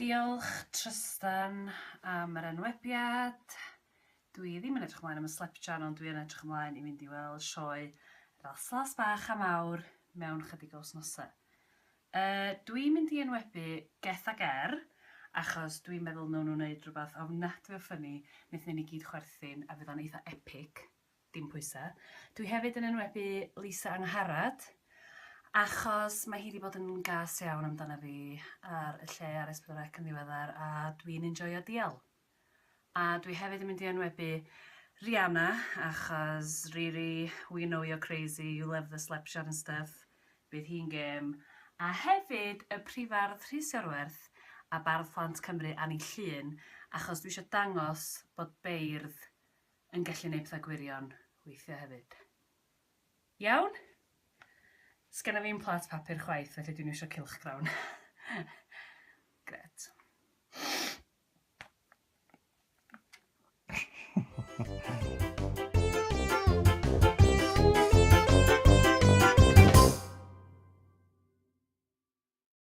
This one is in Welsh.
Diolch Trystan am yr enwebiad. Dwi ddim yn edrych ymlaen am y slepjan, ond dwi yn edrych ymlaen i fynd i weld sioe yr alslas bach a mawr mewn chydig o wsnosau. Dwi'n mynd i enwebu Geth ag Er, achos dwi'n meddwl nawn nhw'n wneud rhywbeth ofnadwy o ffynnu, wnaethon ni gyd chwerthin a fydd o'n eitha epic, dim pwysau. Dwi hefyd yn enwebu Lisa Angharad, achos mae hi wedi bod yn gas iawn amdano fi ar y lle ar S4C yn ddiweddar a dwi'n enjoyo dial. A dwi hefyd yn mynd i enwebu Rihanna, achos Riri, we know you're crazy, you love the slepjan and stuff, bydd hi'n gêm. A hefyd y prifardd Rhys Iorwerth a Bardd Plant Cymru Ani Llun, achos dwi eisiau dangos bod beirdd yn gallu gwneud pethau gwirion weithio hefyd. Iawn? Sgenna fi'n plat papur chwaith, felly dwi'n eisiau cylchgrawn.